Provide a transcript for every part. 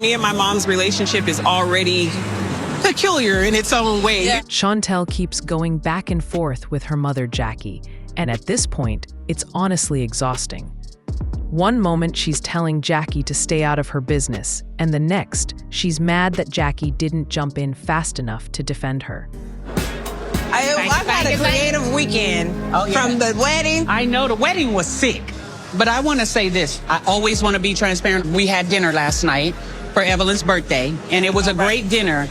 Me and my mom's relationship is already peculiar in its own way. Yeah. Chantel keeps going back and forth with her mother, Jackie, and at this point, it's honestly exhausting. One moment, she's telling Jackie to stay out of her business, and the next, she's mad that Jackie didn't jump in fast enough to defend her. I've had a creative weekend from the wedding. I know the wedding was sick, but I want to say this. I always want to be transparent. We had dinner last night for Evelyn's birthday, and it was a great dinner.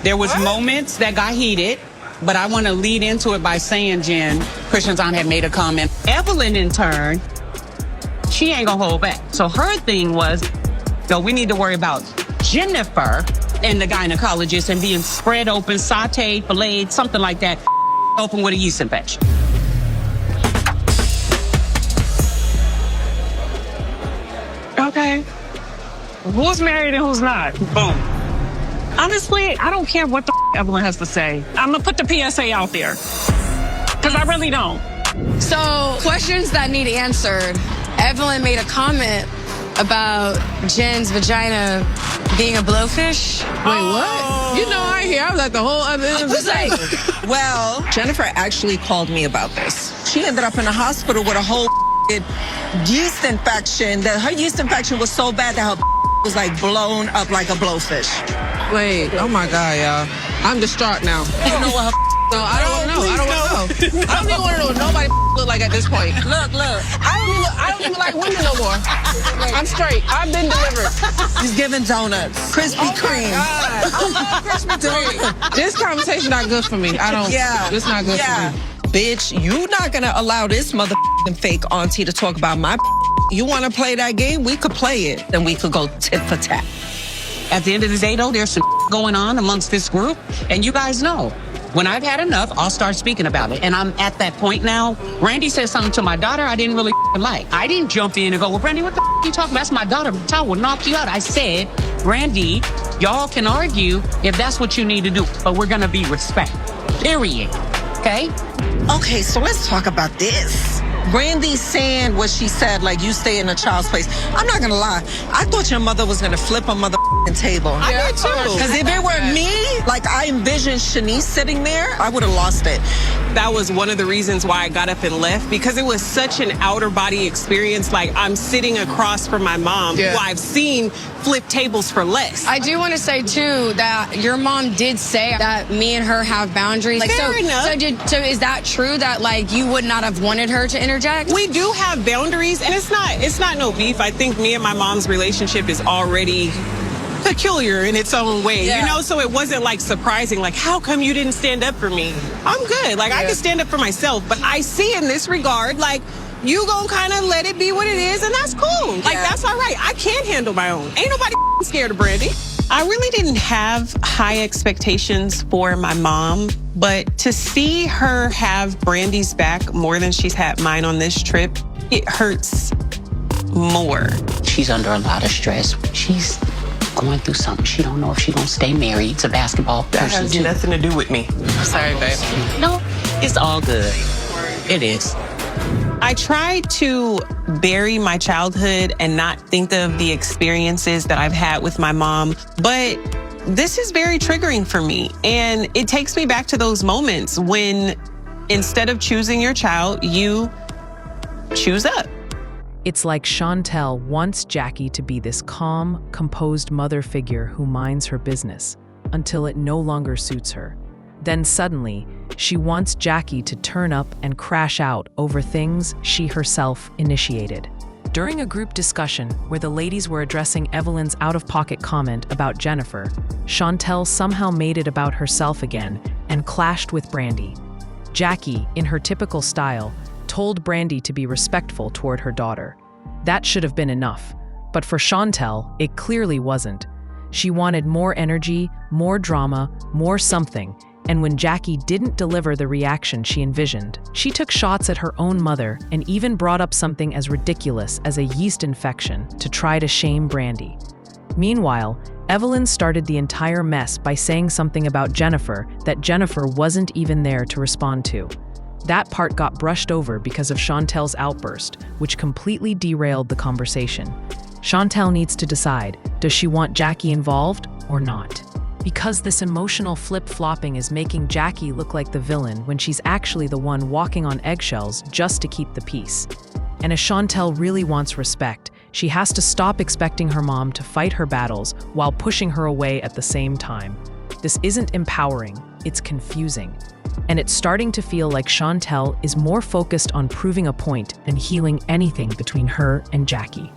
There was moments that got heated, but I want to lead into it by saying, Jen, Christian's aunt had made a comment. Evelyn, in turn, she ain't gonna hold back. So her thing was, no, we need to worry about Jennifer and the gynecologist and being spread open, sauteed, filleted, something like that, open with a yeast infection. Okay. Who's married and who's not? Boom. Honestly, I don't care what the Evelyn has to say. I'm gonna put the PSA out there. Because I really don't. So, questions that need answered. Evelyn made a comment about Jen's vagina being a blowfish. Wait, what? You know, I hear. I was like the whole other end of the table. Well, Jennifer actually called me about this. She ended up in the hospital with a whole yeast infection. That her yeast infection was so bad that her was like blown up like a blowfish. Wait, oh my God, y'all. I'm distraught now. I don't know what her No, I don't want to know. I don't want to know. I don't even want to know what nobody look like at this point. Look. I don't even like women no more. I'm straight. I've been delivered. She's giving donuts. Krispy Kreme. I love Krispy Kreme. This conversation not good for me. I don't. Yeah. It's not good for me. Bitch, you not gonna allow this motherfucking fake auntie to talk about my. You want to play that game? We could play it. Then we could go tit for tat. At the end of the day, though, there's some going on amongst this group, and you guys know. When I've had enough, I'll start speaking about it. And I'm at that point now. Randy said something to my daughter I didn't really like. I didn't jump in and go, well, Randy, what the you talking about? That's my daughter. I will knock you out. I said, Randy, y'all can argue if that's what you need to do, but we're going to be respectful. Period. Okay? Okay, so let's talk about this. Brandy's saying what she said, like you stay in a child's place. I'm not gonna lie. I thought your mother was gonna flip a motherfucking table. I did too. Because if it were me, like I envisioned Shanice sitting there, I would have lost it. That was one of the reasons why I got up and left, because it was such an outer body experience. Like, I'm sitting across from my mom, who I've seen flip tables for less. I do want to say, too, that your mom did say that me and her have boundaries. Like, Fair enough. So is that true that, like, you would not have wanted her to interject? We do have boundaries, and it's not no beef. I think me and my mom's relationship is already peculiar in its own way, you know? So it wasn't like surprising, like, how come you didn't stand up for me? I'm good. Like, I can stand up for myself, but I see in this regard, like, you gonna kind of let it be what it is, and that's cool. Like, that's all right. I can't handle my own. Ain't nobody scared of Brandi. I really didn't have high expectations for my mom, but to see her have Brandi's back more than she's had mine on this trip, it hurts more. She's under a lot of stress. She's going through something. She don't know if she's gonna stay married to basketball person. That has nothing to do with me. Sorry, babe. No, it's all good. It is. I tried to bury my childhood and not think of the experiences that I've had with my mom, but this is very triggering for me. And it takes me back to those moments when instead of choosing your child, you choose up. It's like Chantel wants Jackie to be this calm, composed mother figure who minds her business until it no longer suits her. Then suddenly, she wants Jackie to turn up and crash out over things she herself initiated. During a group discussion where the ladies were addressing Evelyn's out-of-pocket comment about Jennifer, Chantel somehow made it about herself again and clashed with Brandi. Jackie, in her typical style, told Brandi to be respectful toward her daughter. That should have been enough, but for Chantel, it clearly wasn't. She wanted more energy, more drama, more something, and when Jackie didn't deliver the reaction she envisioned, she took shots at her own mother and even brought up something as ridiculous as a yeast infection to try to shame Brandi. Meanwhile, Evelyn started the entire mess by saying something about Jennifer that Jennifer wasn't even there to respond to. That part got brushed over because of Chantel's outburst, which completely derailed the conversation. Chantel needs to decide, does she want Jackie involved or not? Because this emotional flip-flopping is making Jackie look like the villain when she's actually the one walking on eggshells just to keep the peace. And as Chantel really wants respect, she has to stop expecting her mom to fight her battles while pushing her away at the same time. This isn't empowering, it's confusing. And it's starting to feel like Chantel is more focused on proving a point than healing anything between her and Jackie.